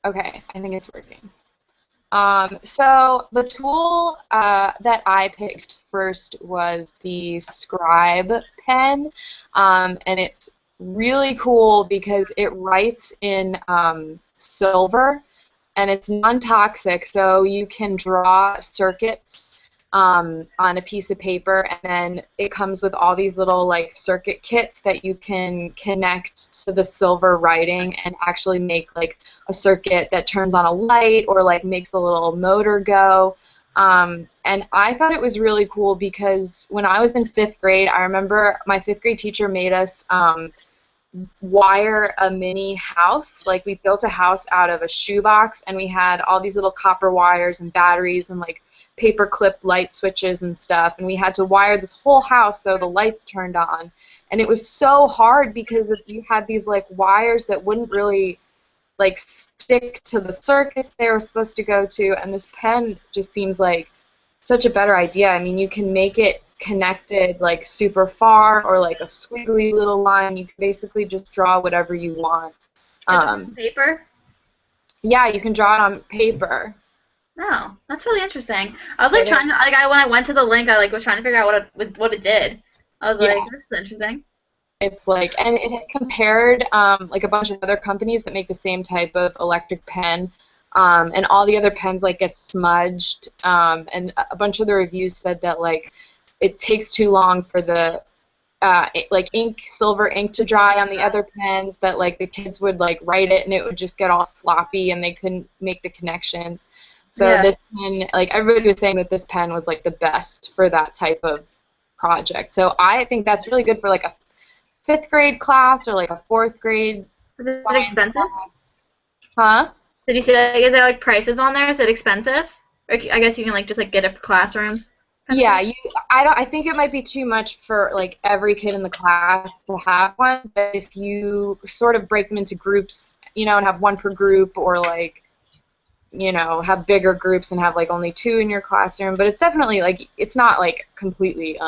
Okay, I think it's working. So the tool that I picked first was the Scribe pen, and it's really cool because it writes in silver, and it's non-toxic, so you can draw circuits on a piece of paper, and then it comes with all these little like circuit kits that you can connect to the silver writing and actually make like a circuit that turns on a light or like makes a little motor go. And I thought it was really cool because when I was in 5th grade, I remember my 5th grade teacher made us wire a mini house. Like we built a house out of a shoebox, and we had all these little copper wires and batteries and like paper clip light switches and stuff, and we had to wire this whole house so the lights turned on. And it was so hard because if you had these like wires that wouldn't really like stick to the circuits they were supposed to go to, and this pen just seems like such a better idea. I mean, you can make it connected like super far or like a squiggly little line. You can basically just draw whatever you want. It's on paper? Yeah, you can draw it on paper. No, that's really interesting. I was like trying to when I went to the link, I like was trying to figure out what it did. I was like, this is interesting. It's like, and it had compared like a bunch of other companies that make the same type of electric pen, and all the other pens like get smudged, and a bunch of the reviews said that like it takes too long for the like silver ink to dry on the other pens, that like the kids would like write it and it would just get all sloppy and they couldn't make the connections. So this pen, like everybody was saying that this pen was like the best for that type of project. So I think that's really good for like a 5th grade class or like a 4th grade. Is it expensive? Class. Huh? Did you see that? Is there like prices on there? Is it expensive? Or I guess you can like just like get it for classrooms. Yeah, I think it might be too much for like every kid in the class to have one, but if you sort of break them into groups, you know, and have one per group, or like, you know, have bigger groups and have like only 2 in your classroom, but it's definitely like it's not like completely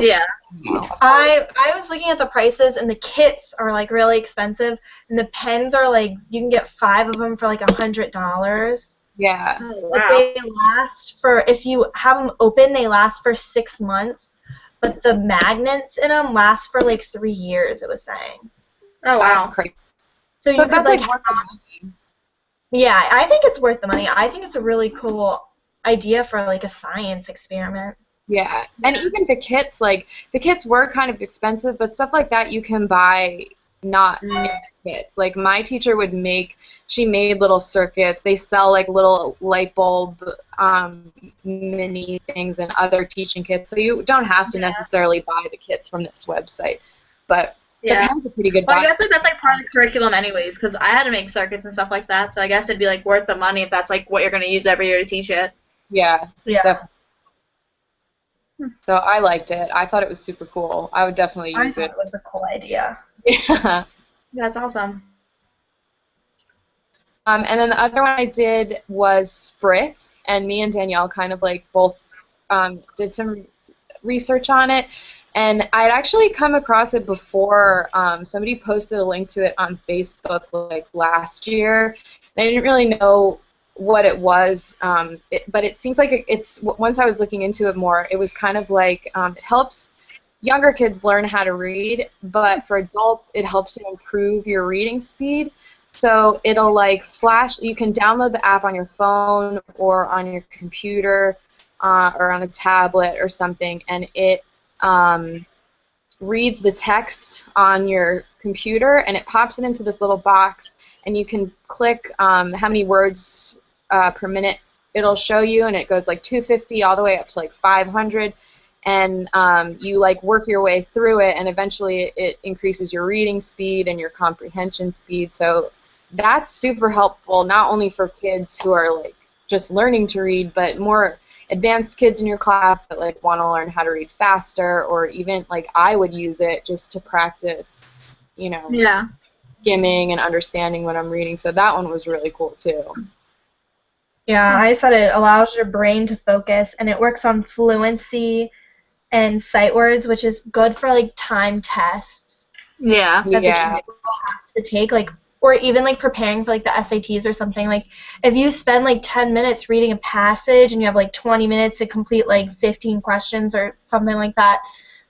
Yeah. You know, I was looking at the prices, and the kits are like really expensive, and the pens are like you can get 5 of them for like $100. Yeah. Oh, wow. But they last for, if you have them open, they last for 6 months. But the magnets in them last for like 3 years, it was saying. Oh, wow. That's crazy. So you could that's like, worth the money. yeah, I think it's worth the money. I think it's a really cool idea for like a science experiment. Yeah, and even the kits, like the kits were kind of expensive, but stuff like that you can buy not in kits. Like my teacher would make, she made little circuits. They sell like little light bulb mini things and other teaching kits, so you don't have to necessarily buy the kits from this website. But the pen's a pretty good buy. Well, I guess like that's like part of the curriculum anyways, because I had to make circuits and stuff like that, so I guess it'd be like worth the money if that's like what you're going to use every year to teach it. Yeah. Yeah. So I liked it. I thought it was super cool. I would definitely use it. I thought it was a cool idea. Yeah. That's awesome. And then the other one I did was Spritz, and me and Danielle kind of like both did some research on it. And I'd actually come across it before. Somebody posted a link to it on Facebook like last year. And I didn't really know what it was, but it seems like it's, once I was looking into it more, it was kind of like it helps younger kids learn how to read, but for adults it helps you improve your reading speed. So it'll like flash, you can download the app on your phone or on your computer or on a tablet or something, and it reads the text on your computer and it pops it into this little box, and you can click how many words per minute it'll show you, and it goes like 250 all the way up to like 500, and you like work your way through it, and eventually it increases your reading speed and your comprehension speed. So that's super helpful, not only for kids who are like just learning to read, but more advanced kids in your class that like want to learn how to read faster, or even like I would use it just to practice, you know, skimming and understanding what I'm reading. So that one was really cool too. Yeah, I said it allows your brain to focus, and it works on fluency and sight words, which is good for like time tests. Yeah. That the kids will have to take. Like or even like preparing for like the SATs or something, like if you spend like 10 minutes reading a passage and you have like 20 minutes to complete like 15 questions or something like that,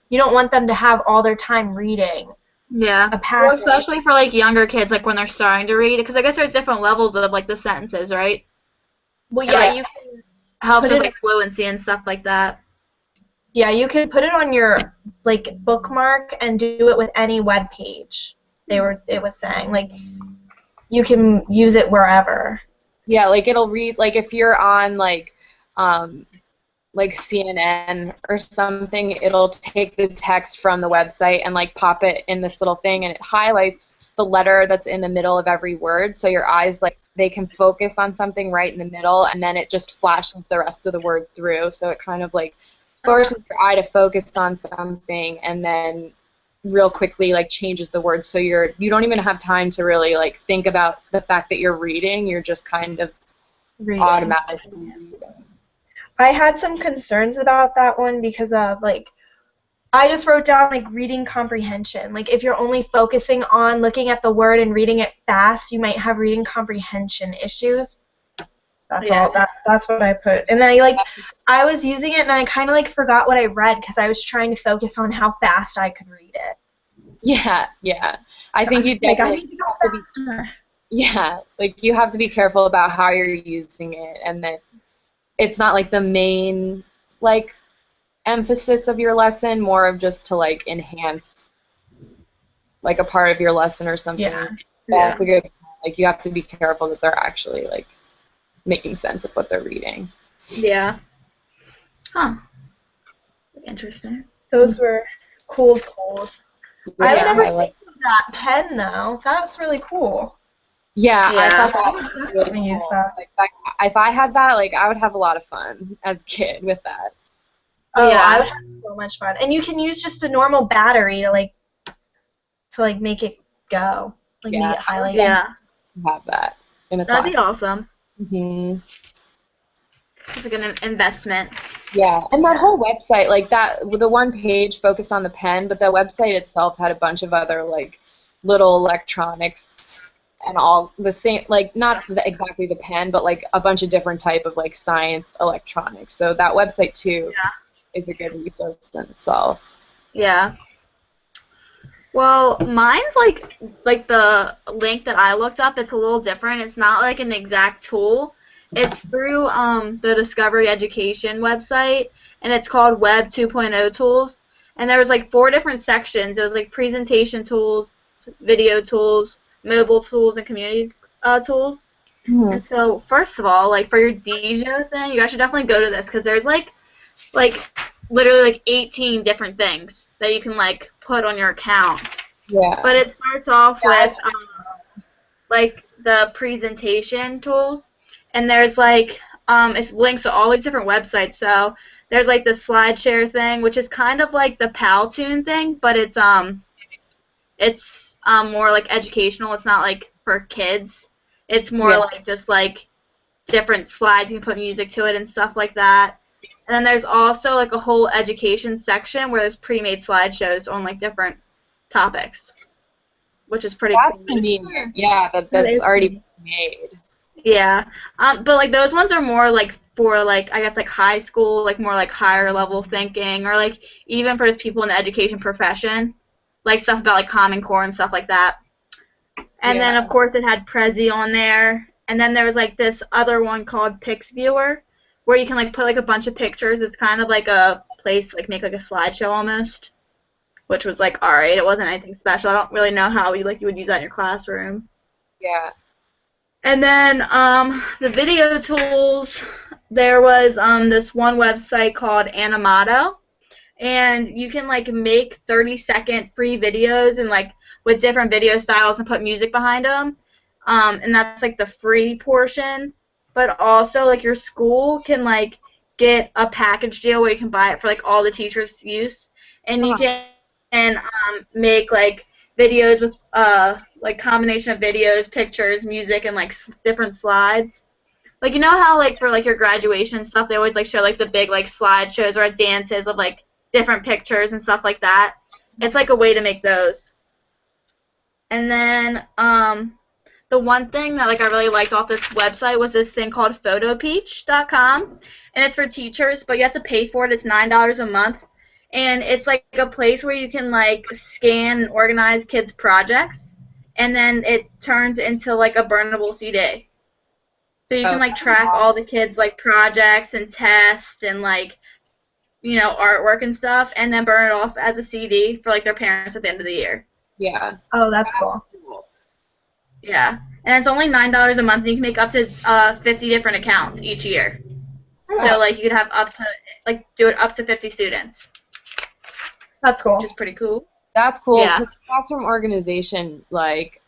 you don't want them to have all their time reading Yeah. a passage. Well, especially for like younger kids, like when they're starting to read, because I guess there's different levels of like the sentences, right? Well, yeah, Yeah. you can Helps put with it, like fluency and stuff like that. yeah, you can put it on your like bookmark and do it with any web page. It was saying like you can use it wherever. Yeah, like it'll read, like if you're on like CNN or something, it'll take the text from the website and like pop it in this little thing, and it highlights the letter that's in the middle of every word, so your eyes, like, they can focus on something right in the middle, and then it just flashes the rest of the word through, so it kind of like forces your eye to focus on something and then real quickly like changes the words, so you don't even have time to really like think about the fact that you're reading, you're just kind of Reading. automatically reading. I had some concerns about that one because of like I just wrote down like reading comprehension. Like if you're only focusing on looking at the word and reading it fast, you might have reading comprehension issues. That's all. That's what I put. And then I was using it and I kind of like forgot what I read because I was trying to focus on how fast I could read it. Yeah. I think you definitely have to be. Yeah, like you have to be careful about how you're using it, and that it's not like the main like emphasis of your lesson, more of just to like enhance like a part of your lesson or something. Yeah. That's a good. Like you have to be careful that they're actually like making sense of what they're reading. Yeah. Huh. Interesting. Those were cool tools. Yeah, I would never like, think of that pen though. That's really cool. yeah, I Yeah. thought that I was would really definitely use cool. that. Like, if I had that, like I would have a lot of fun as a kid with that. Oh, Yeah. I would have so much fun. And you can use just a normal battery to make it go. Like Yeah. make it highlight. Yeah. Have that in a That'd class. be awesome. hmm It's like an investment. Yeah, and that whole website, like that, the one page focused on the pen, but the website itself had a bunch of other like little electronics and all the same, like not exactly the pen, but like a bunch of different type of like science electronics. So that website too is a good resource in itself. Yeah. Well, mine's like the link that I looked up, it's a little different. It's not like an exact tool. It's through the Discovery Education website, and it's called Web 2.0 Tools. And there was like 4 different sections. It was like presentation tools, video tools, mobile tools, and community tools. Mm-hmm. And so, first of all, like for your DJ thing, you guys should definitely go to this because there's like literally like 18 different things that you can like put on your account. Yeah. But it starts off with like the presentation tools, and there's like it links to all these different websites. So there's like the SlideShare thing, which is kind of like the Powtoon thing, but it's more like educational. It's not like for kids. It's more like just like different slides. You can put music to it and stuff like that. And then there's also like a whole education section where there's pre-made slideshows on like different topics, which is pretty cool. That's convenient. Yeah, that's already made. Yeah, but like those ones are more like for like I guess like high school, like more like higher level thinking, or like even for just people in the education profession, like stuff about like Common Core and stuff like that. And then of course it had Prezi on there, and then there was like this other one called PixViewer, where you can like put like a bunch of pictures. It's kind of like a place to, like make like a slideshow almost, which was like alright. It wasn't anything special. I don't really know how you would use that in your classroom. Yeah. And then the video tools, there was this one website called Animato, and you can like make 30-second free videos and like with different video styles and put music behind them, and that's like the free portion. But also like your school can like get a package deal where you can buy it for like all the teachers' use, and you can make like videos with like combination of videos, pictures, music, and like different slides. Like you know how like for like your graduation stuff they always like show like the big like slideshows or dances of like different pictures and stuff like that. It's like a way to make those. And then the one thing that like I really liked off this website was this thing called photopeach.com, and it's for teachers, but you have to pay for it. It's $9 a month, and it's like a place where you can like scan and organize kids' projects, and then it turns into like a burnable CD. So you can like track all the kids' like projects and tests and like artwork and stuff, and then burn it off as a CD for like their parents at the end of the year. Yeah. Oh, that's cool. Yeah, and it's only $9 a month, and you can make up to 50 different accounts each year. So like you could have up to do it up to 50 students. That's cool. Which is pretty cool. That's cool. Yeah. Because classroom organization, like,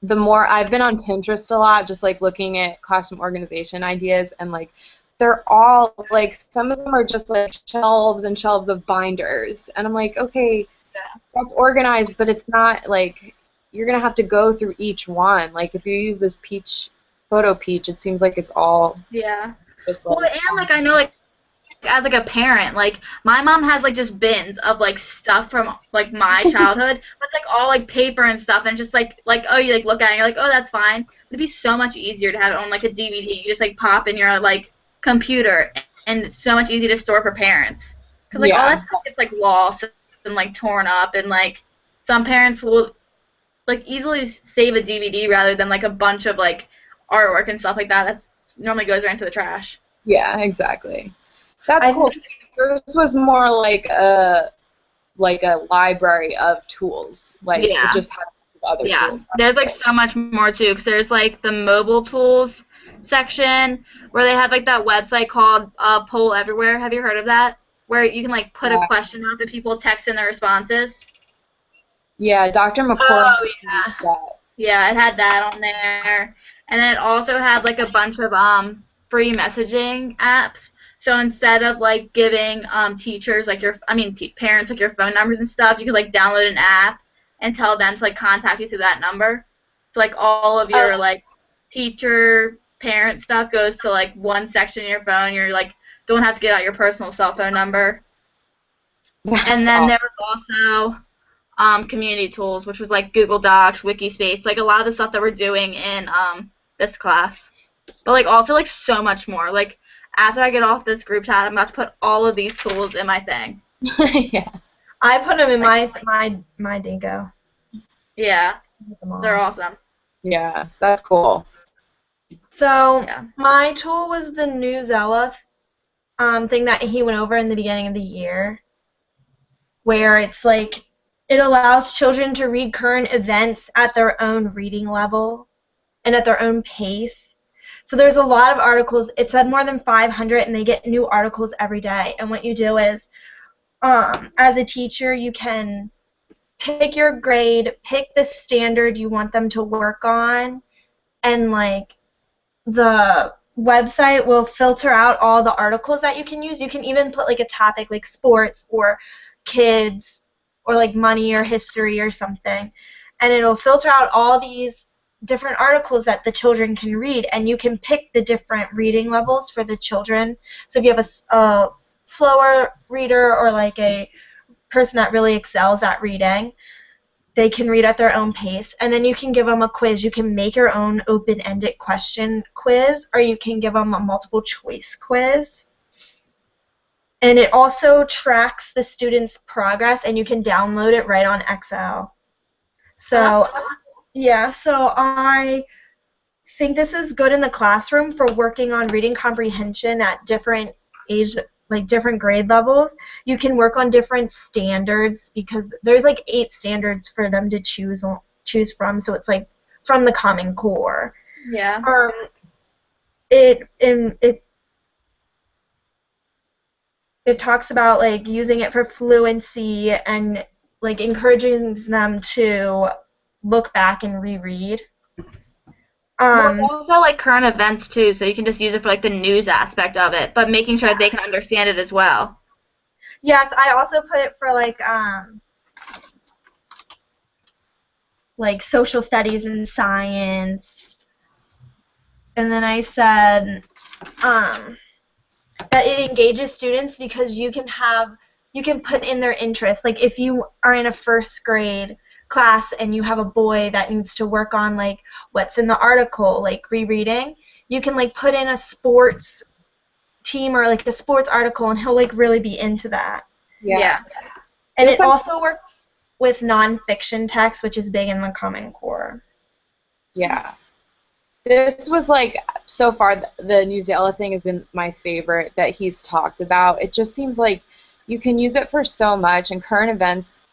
the more I've been on Pinterest a lot, just like looking at classroom organization ideas, and like they're all like, some of them are just like shelves and shelves of binders, and I'm like, okay, that's organized, but it's not like, you're gonna have to go through each one. Like if you use this photo peach, it seems like it's all just like, well, and like I know like as like a parent, like my mom has like just bins of like stuff from like my childhood, but it's like all like paper and stuff, and just like oh, you like look at it and you're like, oh, that's fine. It'd be so much easier to have it on like a DVD. You just like pop in your like computer, and it's so much easier to store for parents, because like all that stuff gets like lost and like torn up, and like some parents will like easily save a DVD rather than like a bunch of like artwork and stuff like that that normally goes right into the trash. Yeah, exactly. That's cool. Yours was more like a library of tools. Like it just had other tools. There's like so much more too, because there's like the mobile tools section where they have like that website called Poll Everywhere. Have you heard of that? Where you can like put a question up and people text in their responses. Yeah, Dr. McCord. Oh, yeah. Yeah, it had that on there. And then it also had like a bunch of free messaging apps. So instead of like giving teachers like parents like your phone numbers and stuff, you could like download an app and tell them to like contact you through that number. So like all of your like teacher parent stuff goes to like one section in your phone. You're like don't have to give out your personal cell phone number. And then there was also community tools, which was like Google Docs, Wikispace, like a lot of the stuff that we're doing in this class. But like also like so much more. Like after I get off this group chat, I'm about to put all of these tools in my thing. Yeah. I put them in my Dingo. Yeah. They're awesome. Yeah, that's cool. So my tool was the Newsela thing that he went over in the beginning of the year, where it's like it allows children to read current events at their own reading level and at their own pace. So there's a lot of articles. It's at more than 500, and they get new articles every day. And what you do is, as a teacher, you can pick your grade, pick the standard you want them to work on, and like the website will filter out all the articles that you can use. You can even put like a topic like sports or kids or like money or history or something, and it'll filter out all these different articles that the children can read, and you can pick the different reading levels for the children. So if you have a slower reader or like a person that really excels at reading, they can read at their own pace, and then you can give them a quiz. You can make your own open-ended question quiz, or you can give them a multiple choice quiz. And it also tracks the student's progress, and you can download it right on Excel. So yeah, so I think this is good in the classroom for working on reading comprehension at different age, like different grade levels. You can work on different standards because there's like 8 standards for them to choose from. So it's like from the Common Core. Yeah. It talks about like using it for fluency and like encouraging them to look back and reread. Also like current events too, so you can just use it for like the news aspect of it, but making sure that they can understand it as well. Yes, I also put it for like social studies and science. And then I said that it engages students because you can put in their interests. Like if you are in a first grade class and you have a boy that needs to work on like what's in the article, like rereading, you can like put in a sports team or like a sports article and he'll like really be into that. Yeah. And It's it like- also works with nonfiction text, which is big in the Common Core. Yeah. This was like, so far, the Newsela thing has been my favorite that he's talked about. It just seems like you can use it for so much, and current events,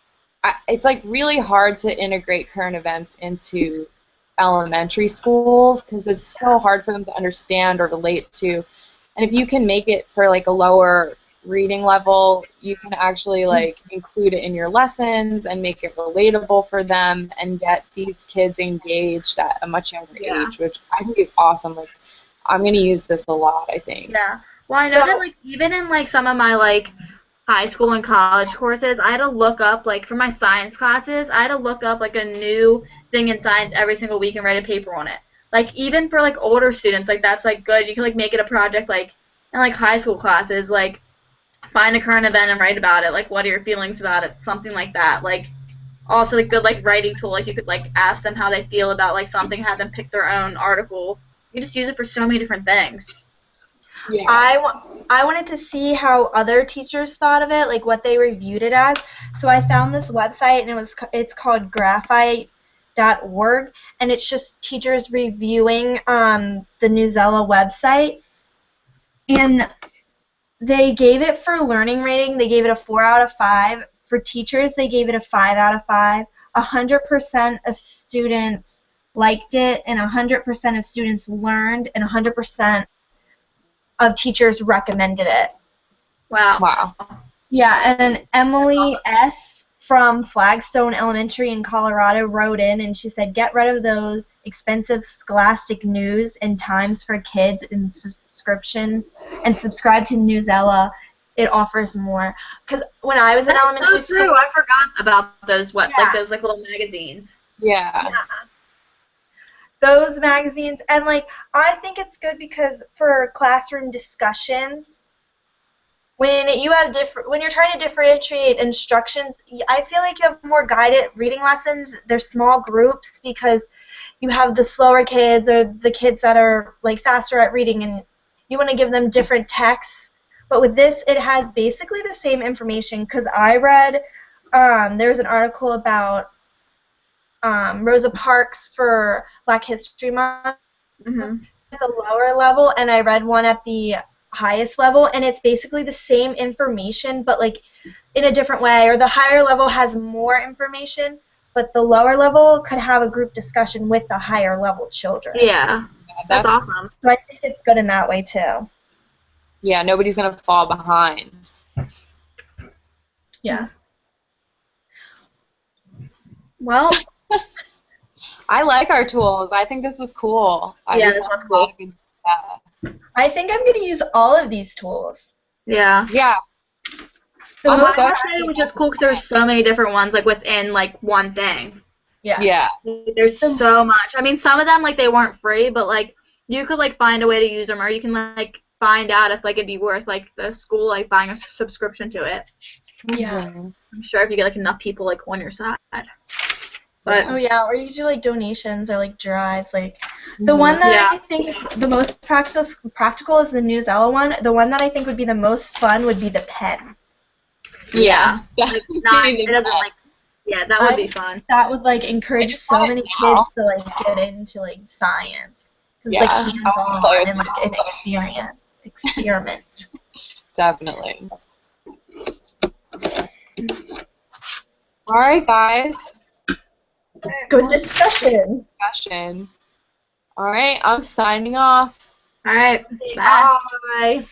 it's like really hard to integrate current events into elementary schools because it's so hard for them to understand or relate to. And if you can make it for like a lower reading level, you can actually like include it in your lessons and make it relatable for them and get these kids engaged at a much younger age, which I think is awesome. Like, I'm gonna use this a lot, I think. Yeah. Well, I know that like even in like some of my like high school and college courses, I had to look up like for my science classes, I had to look up like a new thing in science every single week and write a paper on it. Like even for like older students, like that's like good. You can like make it a project like in like high school classes, like find a current event and write about it. Like, what are your feelings about it? Something like that. Like, also a good like writing tool. Like, you could like ask them how they feel about like something, have them pick their own article. You just use it for so many different things. Yeah. I wanted to see how other teachers thought of it, like what they reviewed it as. So I found this website, and it's called graphite.org, and it's just teachers reviewing the Newsela website. And they gave it for learning rating, they gave it a 4 out of 5. For teachers, they gave it a 5 out of 5. 100% of students liked it, and 100% of students learned, and 100% of teachers recommended it. Wow. Wow. Yeah, and then Emily S. from Flagstone Elementary in Colorado wrote in, and she said, get rid of those expensive Scholastic News and Times for Kids and subscribe to Newsela. It offers more. Because when I was in elementary so true. school, I forgot about those like those like little magazines. Yeah. those magazines, and like I think it's good because for classroom discussions, when you're trying to differentiate instructions, I feel like you have more guided reading lessons. They're small groups because you have the slower kids or the kids that are like faster at reading, and you want to give them different texts. But with this, it has basically the same information. Because I read, there was an article about Rosa Parks for Black History Month at the lower level, and I read one at the highest level, and it's basically the same information, but like in a different way. Or the higher level has more information, but the lower level could have a group discussion with the higher level children. Yeah. That's awesome. So I think it's good in that way too. Yeah, nobody's going to fall behind. Yeah. Well, I like our tools. I think this was cool. Yeah, this was cool. I think I'm going to use all of these tools. Yeah. Yeah. So I'm what- so It was just cool because there's so many different ones like within like one thing. Yeah. Yeah. There's so much. I mean, some of them like they weren't free, but like you could like find a way to use them, or you can like find out if like it'd be worth like the school like buying a subscription to it. Yeah. Mhm. I'm sure if you get like enough people like on your side. But Oh yeah, or you do like donations or like drives. Like the one that I think is the most practical is the Newsela one. The one that I think would be the most fun would be the pen. yeah, like not Definitely it doesn't not. like yeah that would be fun. That would like encourage just so want many it kids now. to like get into like science. Cause Yeah. like hands-on and like an experiment. Definitely. All right, guys. Good discussion. Discussion. All right, I'm signing off. All right, bye. Bye.